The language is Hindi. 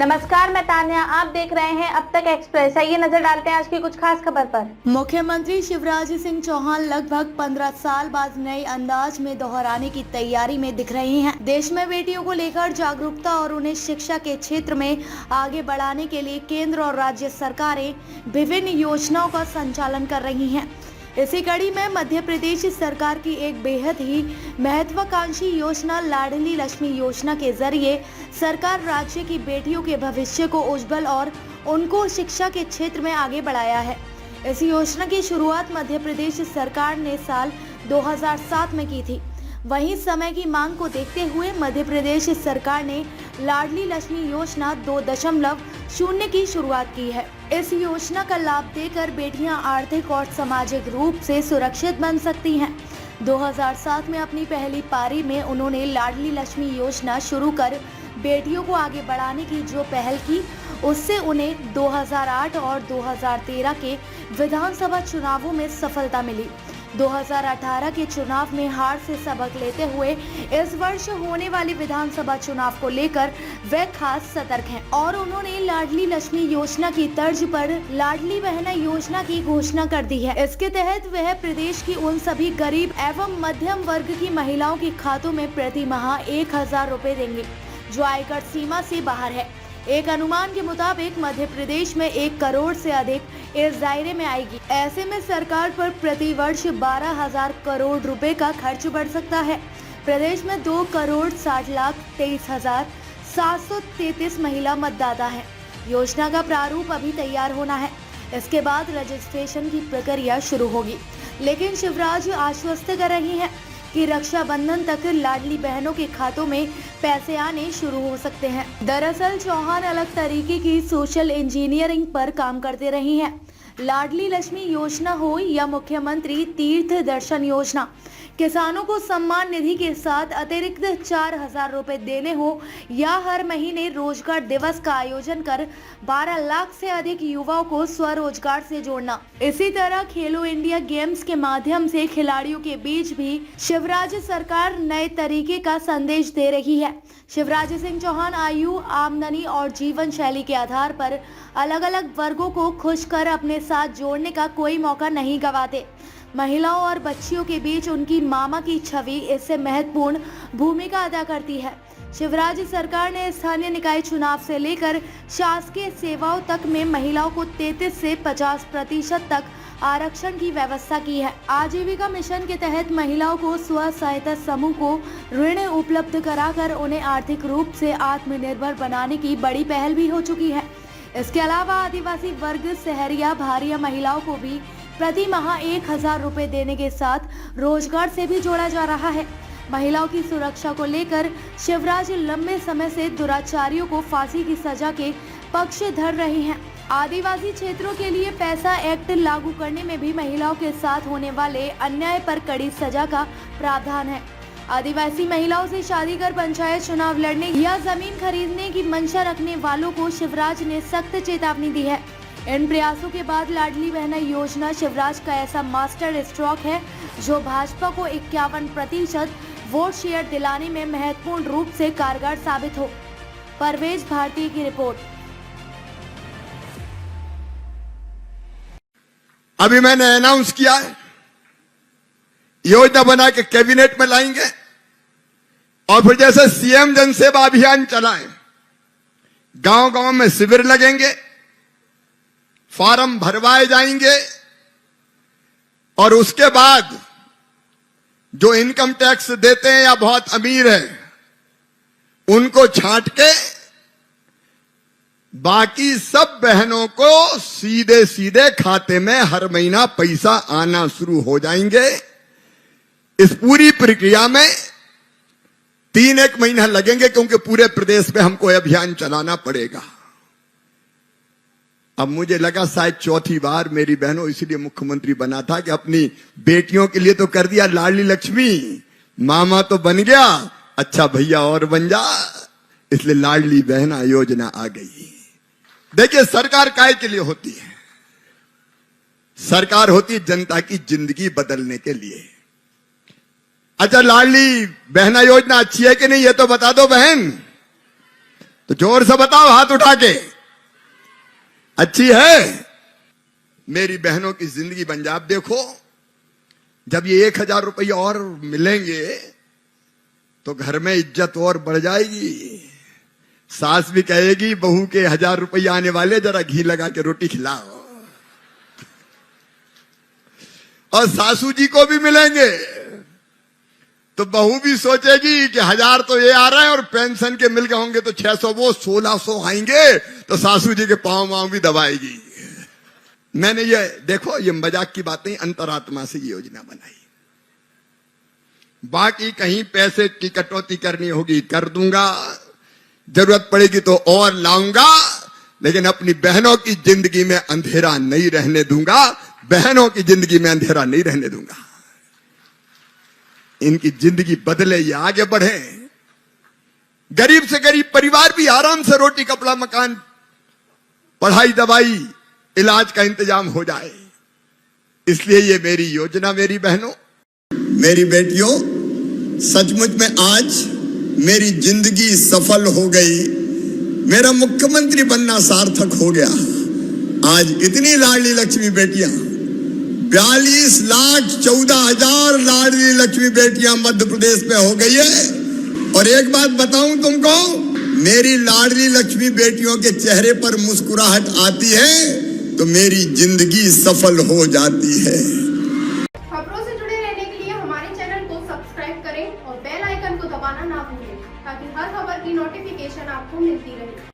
नमस्कार, मैं तान्या। आप देख रहे हैं अब तक एक्सप्रेस। आइए नजर डालते हैं आज की कुछ खास खबर पर। मुख्यमंत्री शिवराज सिंह चौहान लगभग 15 साल बाद नए अंदाज में दोहराने की तैयारी में दिख रहे हैं। देश में बेटियों को लेकर जागरूकता और उन्हें शिक्षा के क्षेत्र में आगे बढ़ाने के लिए केंद्र और राज्य सरकारें विभिन्न योजनाओं का संचालन कर रही हैं। इसी कड़ी में मध्य प्रदेश सरकार की एक बेहद ही महत्वाकांक्षी योजना लाडली लक्ष्मी योजना के जरिए सरकार राज्य की बेटियों के भविष्य को उज्जवल और उनको शिक्षा के क्षेत्र में आगे बढ़ाया है। इस योजना की शुरुआत मध्य प्रदेश सरकार ने साल 2007 में की थी। वहीं समय की मांग को देखते हुए मध्य प्रदेश सरकार ने लाडली लक्ष्मी योजना 2.0 की शुरुआत की है। इस योजना का लाभ देकर बेटियां आर्थिक और सामाजिक रूप से सुरक्षित बन सकती हैं। 2007 में अपनी पहली पारी में उन्होंने लाडली लक्ष्मी योजना शुरू कर बेटियों को आगे बढ़ाने की जो पहल की, उससे उन्हें 2008 और 2013 के विधानसभा चुनावों में सफलता मिली। 2018 के चुनाव में हार से सबक लेते हुए इस वर्ष होने वाली विधानसभा चुनाव को लेकर वे खास सतर्क हैं और उन्होंने लाडली लक्ष्मी योजना की तर्ज पर लाडली बहना योजना की घोषणा कर दी है। इसके तहत वह प्रदेश की उन सभी गरीब एवं मध्यम वर्ग की महिलाओं के खातों में प्रति माह 1000 रुपए देंगे, जो आयकर सीमा से बाहर है। एक अनुमान के मुताबिक मध्य प्रदेश में 1 करोड़ से अधिक इस दायरे में आएगी। ऐसे में सरकार पर प्रति वर्ष 12,000 करोड़ रुपए का खर्च बढ़ सकता है। प्रदेश में 2,60,23,733 महिला मतदाता हैं। योजना का प्रारूप अभी तैयार होना है। इसके बाद रजिस्ट्रेशन की प्रक्रिया शुरू होगी। लेकिन शिवराज आश्वस्त कर रही हैं कि रक्षाबंधन तक लाडली बहनों के खातों में पैसे आने शुरू हो सकते हैं। दरअसल चौहान अलग तरीके की सोशल इंजीनियरिंग पर काम करते रही हैं। लाडली लक्ष्मी योजना हो या मुख्यमंत्री तीर्थ दर्शन योजना, किसानों को सम्मान निधि के साथ अतिरिक्त 4,000 रुपए देने हो या हर महीने रोजगार दिवस का आयोजन कर 12 लाख से अधिक युवाओं को स्वरोजगार से जोड़ना। इसी तरह खेलो इंडिया गेम्स के माध्यम से खिलाड़ियों के बीच भी शिवराज सरकार नए तरीके का संदेश दे रही है। शिवराज सिंह चौहान आयु, आमदनी और जीवन शैली के आधार पर अलग अलग वर्गों को खुश कर अपने साथ जोड़ने का कोई मौका नहीं गंवाते। महिलाओं और बच्चियों के बीच उनकी मामा की छवि इससे महत्वपूर्ण भूमिका अदा करती है। शिवराज सरकार ने स्थानीय निकाय चुनाव से लेकर शासकीय सेवाओं तक में महिलाओं को 33 से 50% तक आरक्षण की व्यवस्था की है। आजीविका मिशन के तहत महिलाओं को स्व सहायता समूह को ऋण उपलब्ध कराकर उन्हें आर्थिक रूप से आत्मनिर्भर बनाने की बड़ी पहल भी हो चुकी है। इसके अलावा आदिवासी वर्ग, सहरिया, भारिया महिलाओं को भी प्रति माह 1,000 रुपए देने के साथ रोजगार से भी जोड़ा जा रहा है। महिलाओं की सुरक्षा को लेकर शिवराज लंबे समय से दुराचारियों को फांसी की सजा के पक्ष धर रही हैं। आदिवासी क्षेत्रों के लिए पैसा एक्ट लागू करने में भी महिलाओं के साथ होने वाले अन्याय पर कड़ी सजा का प्रावधान है। आदिवासी महिलाओं से शादी कर पंचायत चुनाव लड़ने या जमीन खरीदने की मंशा रखने वालों को शिवराज ने सख्त चेतावनी दी है। इन प्रयासों के बाद लाडली बहना योजना शिवराज का ऐसा मास्टर स्ट्रोक है जो भाजपा को 51% वोट शेयर दिलाने में महत्वपूर्ण रूप से कारगर साबित हो। परवेज भारती की रिपोर्ट। अभी मैंने अनाउंस किया है, योजना बना के कैबिनेट में लाएंगे और फिर जैसे सीएम जन सेवा अभियान चलाएं, गांव गांव में शिविर लगेंगे, फॉर्म भरवाए जाएंगे और उसके बाद जो इनकम टैक्स देते हैं या बहुत अमीर है उनको छांट के बाकी सब बहनों को सीधे सीधे खाते में हर महीना पैसा आना शुरू हो जाएंगे। इस पूरी प्रक्रिया में 3-1 महीना लगेंगे क्योंकि पूरे प्रदेश में हमको अभियान चलाना पड़ेगा। अब मुझे लगा शायद चौथी बार मेरी बहनों इसलिए मुख्यमंत्री बना था कि अपनी बेटियों के लिए तो कर दिया लाडली लक्ष्मी, मामा तो बन गया, अच्छा भैया और बन जा, इसलिए लाडली बहना योजना आ गई। देखिए सरकार काय के लिए होती है? सरकार होती है जनता की जिंदगी बदलने के लिए। अच्छा लाडली बहना योजना अच्छी है कि नहीं ये तो बता दो बहन। तो जोर से बताओ हाथ उठा के, अच्छी है। मेरी बहनों की जिंदगी बन जाए। आप देखो, जब ये 1000 रुपये और मिलेंगे तो घर में इज्जत और बढ़ जाएगी। सास भी कहेगी बहू के 1000 रुपये आने वाले, जरा घी लगा के रोटी खिलाओ। और सासू जी को भी मिलेंगे तो बहू भी सोचेगी कि 1000 तो ये आ रहा है और पेंशन के मिल गए होंगे तो 600 वो 1600 आएंगे, तो सासू जी के पांव वाँव भी दबाएगी। मैंने ये देखो, ये मजाक की बात नहीं, अंतरात्मा से ये योजना बनाई। बाकी कहीं पैसे की कटौती करनी होगी कर दूंगा, जरूरत पड़ेगी तो और लाऊंगा, लेकिन अपनी बहनों की जिंदगी में अंधेरा नहीं रहने दूंगा। बहनों की जिंदगी में अंधेरा नहीं रहने दूंगा। इनकी जिंदगी बदले, ये आगे बढ़े, गरीब से गरीब परिवार भी आराम से रोटी कपड़ा मकान, पढ़ाई दवाई इलाज का इंतजाम हो जाए। इसलिए ये मेरी योजना। मेरी बहनों, मेरी बेटियों, सचमुच में आज मेरी जिंदगी सफल हो गई। मेरा मुख्यमंत्री बनना सार्थक हो गया। आज इतनी लाडली लक्ष्मी बेटियां, 42,14,000 लाडली लक्ष्मी बेटियां मध्य प्रदेश में हो गई है। और एक बात बताऊं तुमको, मेरी लाडली लक्ष्मी बेटियों के चेहरे पर मुस्कुराहट आती है तो मेरी जिंदगी सफल हो जाती है।